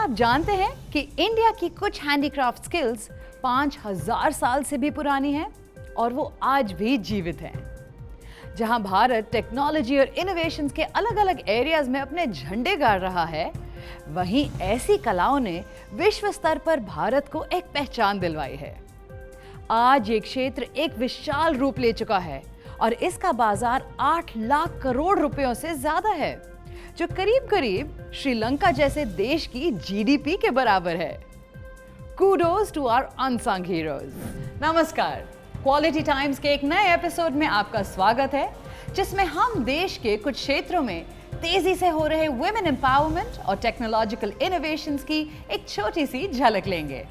आप जानते हैं कि इंडिया की कुछ हैंडीक्राफ्ट स्किल्स 5000 साल से भी पुरानी हैं और वो आज भी जीवित हैं। जहां भारत टेक्नोलॉजी और इनोवेशंस के अलग-अलग एरियाज में अपने झंडे गाड़ रहा है, वहीं ऐसी कलाओं ने विश्व स्तर पर भारत को एक पहचान दिलवाई है। आज ये क्षेत्र एक विशाल रूप ले चुका है और इसका बाजार 8 लाख करोड़ रुपयों से ज्यादा है, जो करीब-करीब श्रीलंका जैसे देश की जीडीपी के बराबर है। Kudos to our unsung heroes। नमस्कार, क्वालिटी टाइम्स के एक नए एपिसोड में आपका स्वागत है, जिसमें हम देश के कुछ क्षेत्रों में तेजी से हो रहे वुमेन एम्पावरमेंट और टेक्नोलॉजिकल इनोवेशंस की एक छोटी सी झलक लेंगे।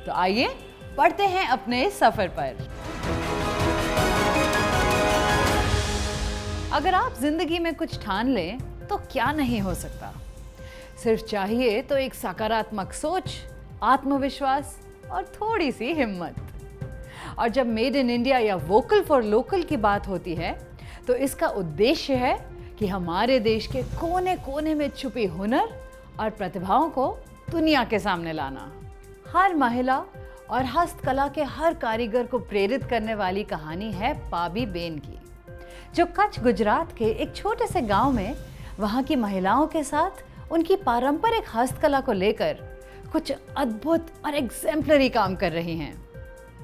तो आइए बढ़ते हैं अपने सफर पर। अगर आप जिंदगी में कुछ ठान लें तो क्या नहीं हो सकता। सिर्फ चाहिए तो एक सकारात्मक सोच, आत्मविश्वास और थोड़ी सी हिम्मत। और जब मेड इन इंडिया या वोकल फॉर लोकल की बात होती है, तो इसका उद्देश्य है कि हमारे देश के कोने कोने में छुपी हुनर और प्रतिभाओं को दुनिया के सामने लाना। हर महिला और हस्तकला के हर कारीगर को प्रेरित करने वाली कहानी है पाबी बेन की, जो कच्छ गुजरात के एक छोटे से गांव में वहां की महिलाओं के साथ उनकी पारंपरिक हस्तकला को लेकर कुछ अद्भुत और एग्जेम्पलरी काम कर रही हैं।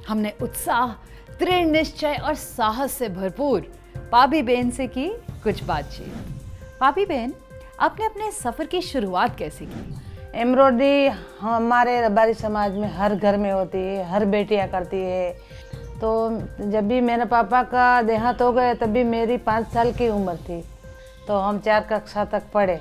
हमने उत्साह, दृढ़ निश्चय और साहस से भरपूर पाबी बेन से की कुछ बातचीत। पाबी बेन, आपने अपने सफर की शुरुआत कैसे की? एम्ब्रॉयडरी हमारे रबारी समाज में हर घर में होती है, हर बेटियां करती है। तो जब भी मेरे पापा का देहांत हो गया, तभी मेरी 5 साल की उम्र थी। तो हम 4 कक्षा तक पढ़े।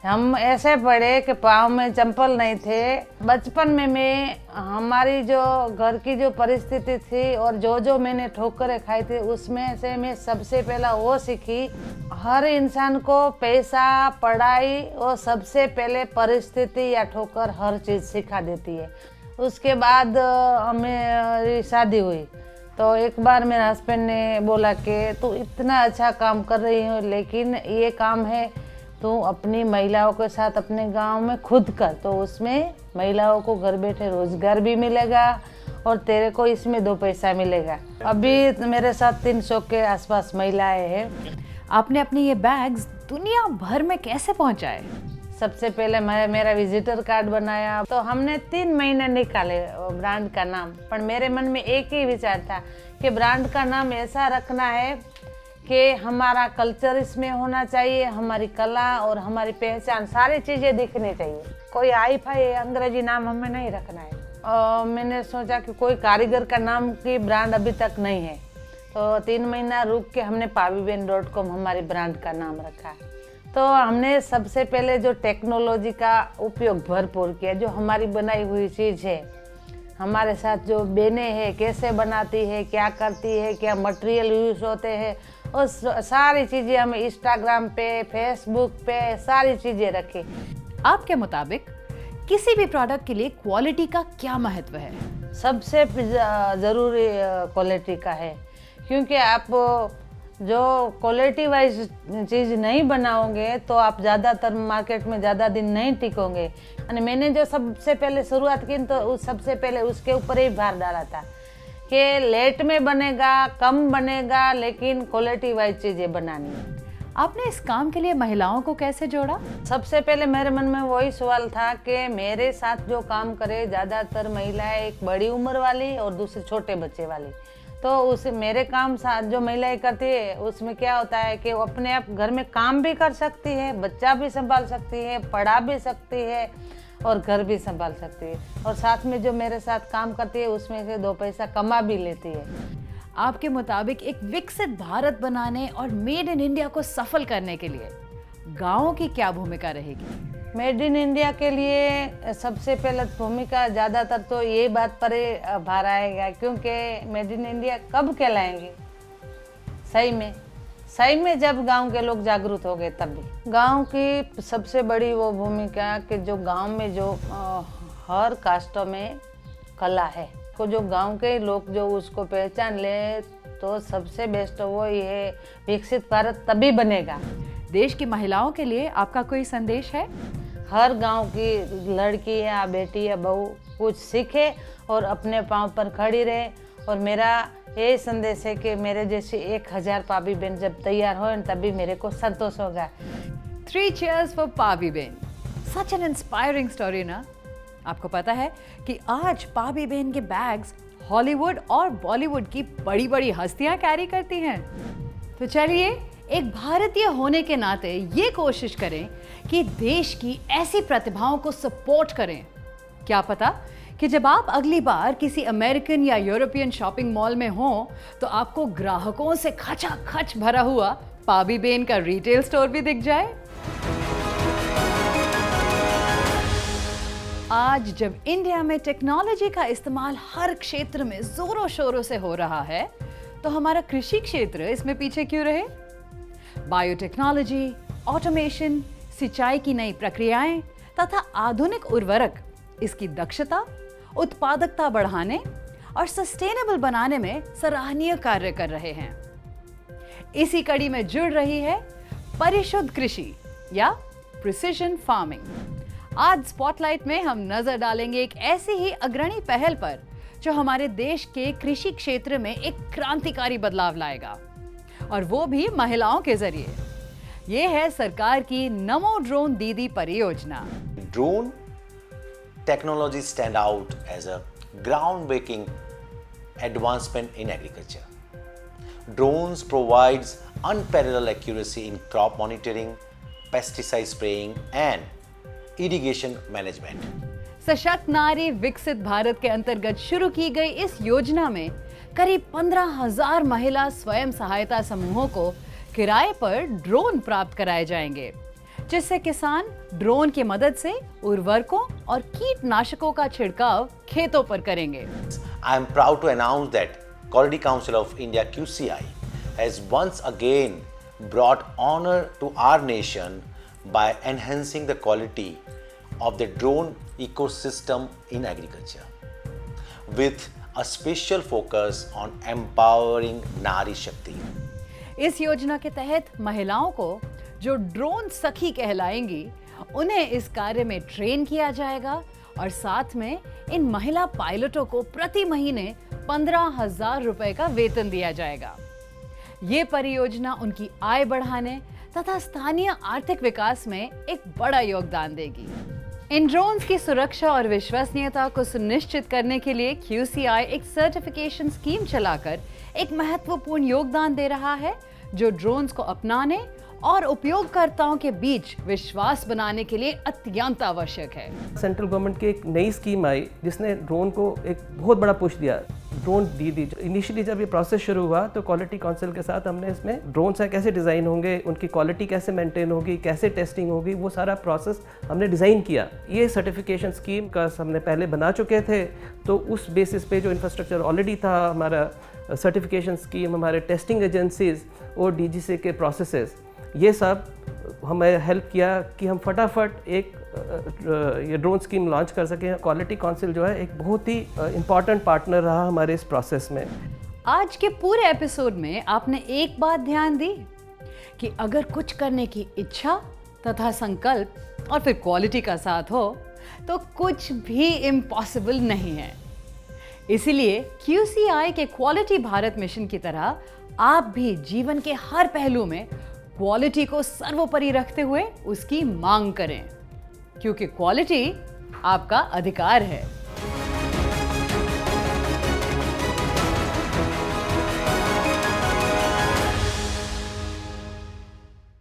हम ऐसे पढ़े कि पाँव में चंपल नहीं थे। बचपन में मैं हमारी जो घर की जो परिस्थिति थी और जो मैंने ठोकरें खाई थी, उसमें से मैं सबसे पहला वो सीखी, हर इंसान को पैसा, पढ़ाई और सबसे पहले परिस्थिति या ठोकर हर चीज़ सिखा देती है। उसके बाद हमें शादी हुई, तो एक बार मेरे हस्बैंड ने बोला कि तू इतना अच्छा काम कर रही हो, लेकिन ये काम है तू अपनी महिलाओं के साथ अपने गांव में खुद कर, तो उसमें महिलाओं को घर बैठे रोजगार भी मिलेगा और तेरे को इसमें 2 पैसा मिलेगा। अभी मेरे साथ 300 के आसपास महिलाएं हैं। आपने अपने ये बैग्स दुनिया भर में कैसे पहुंचाए? सबसे पहले मेरा विजिटर कार्ड बनाया, तो हमने 3 महीने निकाले ब्रांड का नाम। पर मेरे मन में एक ही विचार था कि ब्रांड का नाम ऐसा रखना है कि हमारा कल्चर इसमें होना चाहिए, हमारी कला और हमारी पहचान, सारी चीज़ें दिखनी चाहिए। कोई हाई फाई अंग्रेजी नाम हमें नहीं रखना है। मैंने सोचा कि कोई कारीगर का नाम की ब्रांड अभी तक नहीं है, तो 3 महीना रुक के हमने pabiben.com हमारी ब्रांड का नाम रखा। तो हमने सबसे पहले जो टेक्नोलॉजी का उपयोग भरपूर किया, जो हमारी बनाई हुई चीज़ है, हमारे साथ जो बेने हैं कैसे बनाती है, क्या करती है, क्या मटेरियल यूज़ होते हैं, और सारी चीज़ें हमें इंस्टाग्राम पे, फेसबुक पे सारी चीज़ें रखी। आपके मुताबिक किसी भी प्रोडक्ट के लिए क्वालिटी का क्या महत्व है? सबसे ज़रूरी क्वालिटी का है, क्योंकि आप जो क्वालिटी वाइज चीज़ नहीं बनाओगे तो आप ज़्यादातर मार्केट में ज़्यादा दिन नहीं टिकोगे। और मैंने जो सबसे पहले शुरुआत की, तो सबसे पहले उसके ऊपर ही भार डाला था कि लेट में बनेगा, कम बनेगा, लेकिन क्वालिटी वाइज चीज़ें बनानी है। आपने इस काम के लिए महिलाओं को कैसे जोड़ा? सबसे पहले मेरे मन में वही सवाल था कि मेरे साथ जो काम करे ज़्यादातर महिलाएं, एक बड़ी उम्र वाली और दूसरी छोटे बच्चे वाली। तो उस मेरे काम साथ जो महिलाएं करती है, उसमें क्या होता है कि वो अपने आप घर में काम भी कर सकती है, बच्चा भी संभाल सकती है, पढ़ा भी सकती है और घर भी संभाल सकती है, और साथ में जो मेरे साथ काम करती है उसमें से 2 पैसा कमा भी लेती है। आपके मुताबिक एक विकसित भारत बनाने और मेड इन इंडिया को सफल करने के लिए गाँवों की क्या भूमिका रहेगी? मेड इन इंडिया के लिए सबसे पहले भूमिका ज़्यादातर तो ये बात पर भार आएगा, क्योंकि मेड इन इंडिया कब कहलाएंगे? सही में जब गांव के लोग जागरूक हो गए तभी। गांव की सबसे बड़ी वो भूमिका कि जो गांव में जो हर कास्टों में कला है, को जो गांव के लोग जो उसको पहचान ले, तो सबसे बेस्ट वो ये विकसित भारत तभी बनेगा। देश की महिलाओं के लिए आपका कोई संदेश है? हर गांव की लड़की या बेटी या बहू कुछ सीखे और अपने पांव पर खड़ी रहे। और मेरा यही संदेश है कि मेरे जैसी 1000 पाबी बहन जब तैयार हो तभी मेरे को संतोष होगा। 3 cheers for Pabiben. Such an inspiring story ना। आपको पता है कि आज पाबी बेन के बैग्स हॉलीवुड और बॉलीवुड की बड़ी बड़ी हस्तियां कैरी करती हैं। तो चलिए एक भारतीय होने के नाते ये कोशिश करें कि देश की ऐसी प्रतिभाओं को सपोर्ट करें। क्या पता कि जब आप अगली बार किसी अमेरिकन या यूरोपियन शॉपिंग मॉल में हो तो आपको ग्राहकों से खचाखच भरा हुआ पाबी बेन का रिटेल स्टोर भी दिख जाए। आज जब इंडिया में टेक्नोलॉजी का इस्तेमाल हर क्षेत्र में जोरों शोरों से हो रहा है तो हमारा कृषि क्षेत्र इसमें पीछे क्यों रहे? बायोटेक्नोलॉजी, ऑटोमेशन, सिंचाई की नई प्रक्रियाएं तथा आधुनिक उर्वरक इसकी दक्षता, उत्पादकता बढ़ाने और सस्टेनेबल बनाने में सराहनीय कार्य कर रहे हैं। इसी कड़ी में जुड़ रही है परिशुद्ध कृषि या प्रिसिजन फार्मिंग। आज स्पॉटलाइट में हम नजर डालेंगे एक ऐसी ही अग्रणी पहल पर जो हमारे देश के कृषि क्षेत्र में एक क्रांतिकारी बदलाव लाएगा, और वो भी महिलाओं के जरिए। ये है सरकार की नमो ड्रोन दीदी परियोजना। Drone technology stand out as a groundbreaking advancement in agriculture. Drones provides unparalleled accuracy in crop monitoring, pesticide spraying and irrigation management. सशक्त नारी विकसित भारत के अंतर्गत शुरू की गई इस योजना में करीब 15,000 महिला स्वयं सहायता समूहों को किराए पर ड्रोन प्राप्त कराए जाएंगे, जिससे किसान ड्रोन की मदद से उर्वरकों और कीटनाशकों का छिड़काव खेतों पर करेंगे। I am proud to announce that Quality Council of India QCI has once again brought honor to our nation by enhancing the quality of the drone ecosystem in agriculture with a special focus on empowering Nari Shakti. इस योजना के तहत महिलाओं को जो drone सखी कहलाएंगी उन्हें इस कार्य में ट्रेन किया जाएगा और साथ में इन महिला पायलटों को प्रति महीने 15,000 रुपए का वेतन दिया जाएगा। ये परियोजना उनकी आय बढ़ाने तथा स्थानीय आर्थिक विकास में एक बड़ा योगदान देगी। इन ड्रोन्स की सुरक्षा और विश्वसनीयता को सुनिश्चित करने के लिए QCI एक सर्टिफिकेशन स्कीम चलाकर एक महत्वपूर्ण योगदान दे रहा है, जो ड्रोन्स को अपनाने और उपयोगकर्ताओं के बीच विश्वास बनाने के लिए अत्यंत आवश्यक है। सेंट्रल गवर्नमेंट की एक नई स्कीम आई जिसने ड्रोन को एक बहुत बड़ा पुश दिया। ड्रोन दीदी इनिशियली जब ये प्रोसेस शुरू हुआ तो क्वालिटी काउंसिल के साथ हमने इसमें ड्रोन्स कैसे डिज़ाइन होंगे, उनकी क्वालिटी कैसे मेंटेन होगी, कैसे टेस्टिंग होगी, वो सारा प्रोसेस हमने डिज़ाइन किया। ये सर्टिफिकेशन स्कीम का हमने पहले बना चुके थे, तो उस बेसिस पे जो इंफ्रास्ट्रक्चर ऑलरेडी था, हमारा सर्टिफिकेशन स्कीम, हमारे टेस्टिंग एजेंसीज और DGCA के प्रोसेसेस, ये सब हमें हेल्प किया कि हम फटाफट एक ये ड्रोन स्कीम लॉन्च कर सकें। क्वालिटी काउंसिल जो है एक बहुत ही इम्पॉर्टेंट पार्टनर रहा हमारे इस प्रोसेस में। आज के पूरे एपिसोड में आपने एक बात ध्यान दी कि अगर कुछ करने की इच्छा तथा संकल्प और फिर क्वालिटी का साथ हो तो कुछ भी इम्पॉसिबल नहीं है। इसीलिए QCI के क्वालिटी भारत मिशन की तरह आप भी जीवन के हर पहलू में क्वालिटी को सर्वोपरि रखते हुए उसकी मांग करें, क्योंकि क्वालिटी आपका अधिकार है।